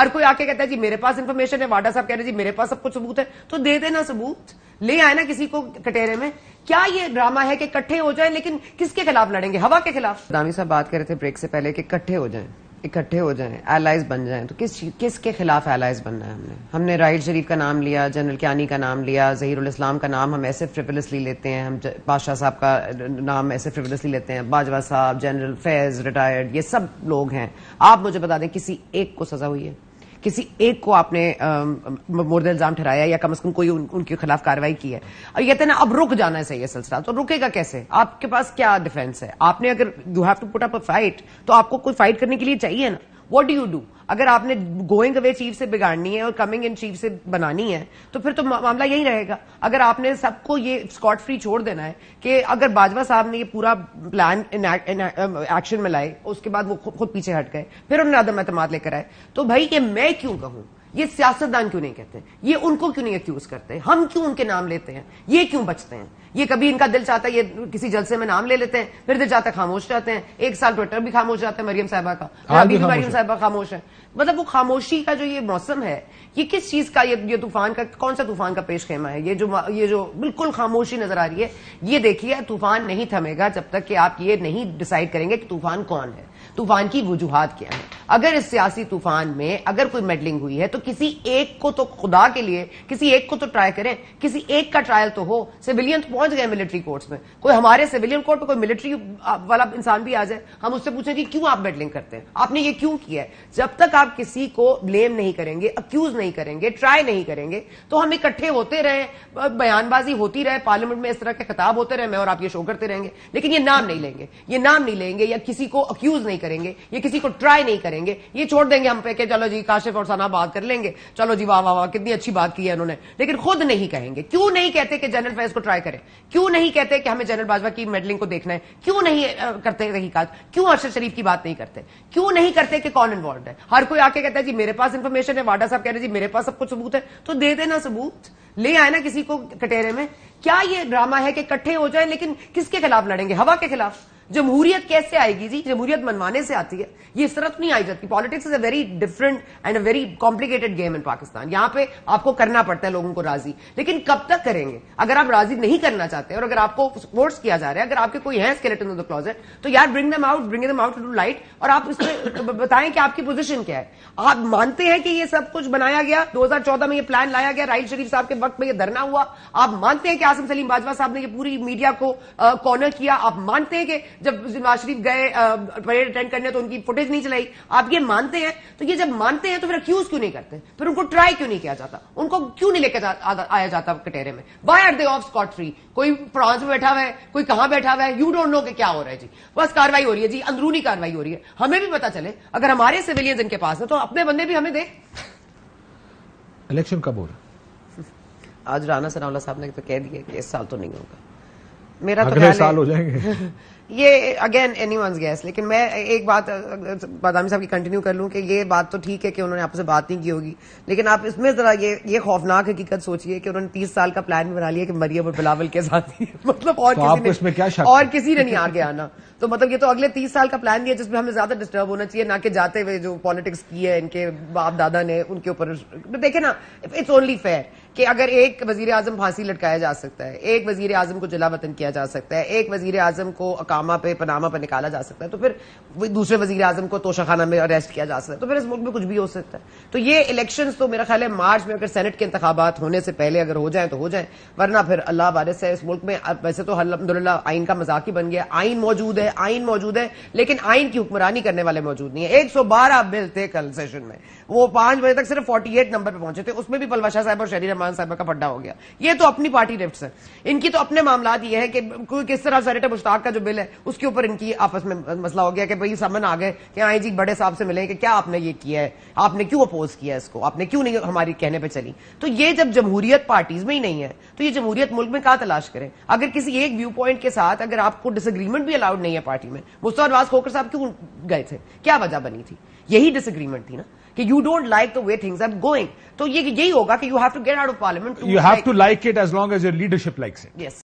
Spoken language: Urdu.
ہر کوئی آ کے کہتا ہے جی میرے پاس انفارمیشن ہے, واڈا صاحب کہہ رہے ہیں جی میرے پاس سب کچھ ثبوت ہے, تو دے دینا ثبوت, لے آئے نا کسی کو کٹہرے میں. کیا یہ ڈرامہ ہے کہ اکٹھے ہو جائیں, لیکن کس کے خلاف لڑیں گے؟ ہوا کے خلاف. دامی صاحب بات کر رہے تھے بریک سے پہلے کہ اکٹھے ہو جائیں, ایلائز بن جائیں, تو کس کے خلاف ایلائز بننا ہے؟ ہم نے راحیل شریف کا نام لیا, جنرل کیانی کا نام لیا, ظہیر الاسلام کا نام ہم ایسے فریولسلی لیتے ہیں, ہم بادشاہ صاحب کا نام ایسے فریولسلی لیتے ہیں, باجوہ صاحب, جنرل فیض ریٹائرڈ, یہ سب لوگ ہیں. آپ مجھے بتا دیں کسی ایک کو سزا ہوئی ہے؟ کسی ایک کو آپ نے مورد الزام ٹھہرایا یا کم از کم کوئی ان کے خلاف کارروائی کی ہے؟ اور یہ کہتے ہیں نا اب رک جانا ہے یہ سلسلہ, تو رکے گا کیسے؟ آپ کے پاس کیا ڈیفینس ہے؟ آپ نے اگر you have to put up a fight, تو آپ کو کوئی فائٹ کرنے کے لیے چاہیے نا. What do you do? اگر آپ نے گوئنگ اوے چیف سے بگاڑنی ہے اور کمنگ ان چیف سے بنانی ہے, تو پھر تو معاملہ یہی رہے گا. اگر آپ نے سب کو یہ اسکاٹ فری چھوڑ دینا ہے کہ اگر باجوہ صاحب نے یہ پورا پلان ایکشن میں لائے, اس کے بعد وہ خود پیچھے ہٹ گئے, پھر انہوں نے عدم اعتماد لے کر آئے, تو بھائی یہ میں کیوں کہوں؟ یہ سیاستدان کیوں نہیں کہتے؟ یہ ان کو کیوں نہیں ایکیوز کرتے؟ ہم کیوں ان کے نام لیتے ہیں؟ یہ کیوں بچتے ہیں؟ یہ کبھی ان کا دل چاہتا ہے یہ کسی جلسے میں نام لے لیتے ہیں, پھر دل چاہتا ہے خاموش رہتے ہیں. ایک سال ٹویٹر بھی خاموش جاتا ہے مریم صاحبہ کا, ابھی بھی مریم صاحبہ خاموش ہے. مطلب وہ خاموشی کا جو یہ موسم ہے, یہ کس چیز کا, یہ طوفان کا کون سا طوفان کا پیش خیمہ ہے؟ یہ جو بالکل خاموشی نظر آ رہی ہے, یہ دیکھیے طوفان نہیں تھمے گا جب تک کہ آپ یہ نہیں ڈیسائیڈ کریں گے کہ طوفان کون ہے, طوفان کی وجوہات کیا ہیں. اگر اس سیاسی طوفان میں اگر کوئی میڈلنگ ہوئی ہے تو کسی ایک کو تو, خدا کے لیے کسی ایک کو تو ٹرائی کریں, کسی ایک کا ٹرائل تو ہو. سویلین تو پہنچ گئے ملٹری کورٹس میں, کوئی ہمارے سویلین کورٹ پہ کوئی ملٹری والا انسان بھی آ جائے, ہم اس سے پوچھیں کہ کیوں آپ میڈلنگ کرتے ہیں, آپ نے یہ کیوں کیا ہے؟ جب تک آپ کسی کو بلیم نہیں کریں گے, اکیوز نہیں کریں گے, ٹرائی نہیں کریں گے, تو ہم اکٹھے ہوتے رہیں, بیان بازی ہوتی رہے, پارلیمنٹ میں اس طرح کے خطاب ہوتے رہے, میں اور آپ یہ شو کرتے رہیں گے, لیکن یہ نام نہیں لیں گے, یا کسی کو اکیوز نہیں کریں گے, یا کسی کو ٹرائی نہیں کریں گے. یہ چھوڑ دیں گے ہم پہ کہ چلو جی کاشف اور ثنا بات کر لیں گے, چلو جی واہ واہ واہ کتنی اچھی بات کی ہے انہوں نے, لیکن خود نہیں کہیں گے. کیوں نہیں کہتے کہ جنرل فیض کو ٹرائی کریں؟ کیوں نہیں کہتے کہ ہمیں جنرل باجوہ کی میڈلنگ کو دیکھنا ہے؟ کیوں نہیں کرتے تحقیقات؟ کیوں ارشد شریف کی بات نہیں کرتے؟ کیوں نہیں کرتے کہ کون انوالوڈ ہے؟ ہر کوئی آ کے کہتا ہے جی میرے پاس انفارمیشن ہے, واڈا صاحب کہہ رہے ہیں جی میرے پاس سب کچھ ثبوت ہے, تو دے دینا ثبوت, لے آئے نا کسی کو کٹہرے میں. کیا یہ ڈرامہ ہے کہ اکٹھے ہو جائیں, لیکن کس کے خلاف لڑیں گے؟ ہوا کے خلاف. جمہوریت کیسے آئے گی جی؟ جمہوریت منوانے سے آتی ہے, یہ اس طرح تو نہیں آئی جاتی. Politics is a very different and a very complicated game in Pakistan. یہاں پہ آپ کو کرنا پڑتا ہے لوگوں کو راضی, لیکن کب تک کریں گے؟ اگر آپ راضی نہیں کرنا چاہتے اور اگر آپ کو فورس کیا جا رہا ہے, اگر آپ کے کوئی ہیں اسکیلیٹن ان دی کلوزٹ, تو یار برنگ دم آؤٹ ٹو لائٹ, اور آپ اس میں بتائیں کہ آپ کی پوزیشن کیا ہے. آپ مانتے ہیں کہ یہ سب کچھ بنایا گیا, 2014 میں یہ پلان لایا گیا, راحیل شریف صاحب کے وقت میں یہ دھرنا ہوا, آپ مانتے ہیں کہ عاصم سلیم باجوہ صاحب نے یہ پوری میڈیا کو کارنر کیا, آپ مانتے ہیں کہ جب نواز شریف گئے پریڈ اٹینڈ کرنے تو ان کی فوٹیج نہیں چلائی, آپ یہ مانتے ہیں. تو یہ جب مانتے ہیں تو پھر اکیوز کیوں نہیں کرتے؟ پھر ان کو ٹرائی کیوں نہیں کیا جاتا؟ ان کو کیوں نہیں لے کے آیا جاتا کٹہرے میں؟ Why are they off scot free? کوئی فرانس میں بیٹھا ہوا ہے, کوئی کہاں بیٹھا ہوا ہے, یو ڈونٹ نو کہ کیا ہو رہا ہے جی. بس کاروائی ہو رہی ہے جی, اندرونی کاروائی ہو رہی ہے, ہمیں بھی پتا چلے. اگر ہمارے سویلینز ان کے پاس ہیں تو اپنے بندے بھی ہمیں دے. الیکشن کب ہو رہا ہے؟ آج رانا ثناءاللہ صاحب نے تو کہہ دیا کہ اس سال تو نہیں ہوگا. میرا تو اگلے سال ہو جائیں گے. یہ اگین اینی ونز گیس. لیکن میں ایک بات بادامی صاحب کی کنٹینیو کر لوں کہ یہ بات تو ٹھیک ہے کہ انہوں نے آپ سے بات نہیں کی ہوگی, لیکن آپ اس میں ذرا یہ خوفناک حقیقت سوچئے کہ انہوں نے 30 سال کا پلان بھی بنا لیا کہ مریم اور بلاول کے ساتھ ہی, مطلب اور کسی نے نہیں آگے آنا. تو مطلب یہ تو اگلے 30 سال کا پلان دیا جس میں ہمیں زیادہ ڈسٹرب ہونا چاہیے, نہ کہ جاتے ہوئے جو پالیٹکس کی ہے ان کے باپ دادا نے ان کے اوپر. دیکھیں نا, اٹس اونلی فیئر کہ اگر ایک وزیر اعظم پھانسی لٹکایا جا سکتا ہے, ایک وزیر اعظم کو جلا وطن کیا جا سکتا ہے, ایک وزیر اعظم کو اقامہ پہ پنامہ پہ نکالا جا سکتا ہے, تو پھر دوسرے وزیر اعظم کو توشہ خانہ میں اریسٹ کیا جا سکتا ہے, تو پھر اس ملک میں کچھ بھی ہو سکتا ہے. تو یہ الیکشنز تو میرا خیال ہے مارچ میں اگر سینٹ کے انتخابات ہونے سے پہلے اگر ہو جائیں تو ہو جائیں, ورنہ پھر اللہ وارث ہے اس ملک میں. ویسے تو الحمدللہ آئین کا مذاق ہی بن گیا, آئین موجود ہے, لیکن آئین کی حکمرانی کرنے والے موجود نہیں ہیں. 112 بل تھے کل سیشن میں, وہ 5 بجے تک صرف 48 نمبر پہ پہنچے تھے, اس میں بھی پلوا شاہ صاحب اور شہری رحمان صاحب کا پڈا ہو گیا. یہ تو اپنی پارٹی ریفٹس ہیں, ان کی تو اپنے معاملات یہ ہے کہ کس طرح سینیٹر مشتاق کا جو بل ہے اس کے اوپر ان کی آپس میں مسئلہ ہو گیا کہ بھئی سمن آ گئے کہ آئیں جی بڑے صاحب سے ملیں کہ کیا آپ نے یہ کیا ہے, آپ نے کیوں اپوز کیا اس کو, آپ نے کیوں نہیں ہماری کہنے پہ چلی. تو یہ جب جمہوریت پارٹیز میں ہی نہیں ہے تو یہ جمہوریت ملک میں کہاں تلاش کریں؟ اگر کسی ایک ویو پوائنٹ کے ساتھ اگر آپ کو ڈس اگریمنٹ بھی الاؤڈ نہیں ہے پارٹی میں, مصطفیٰ نواز کھوکھر صاحب کیوں گئے تھے, کیا وجہ بنی تھی؟ یہی ڈس اگریمنٹ تھی نا کہ you don't like the way things are going. تو یہی ہوگا کہ you have to get out of parliament. You have to like it as long as your leadership likes it. Yes.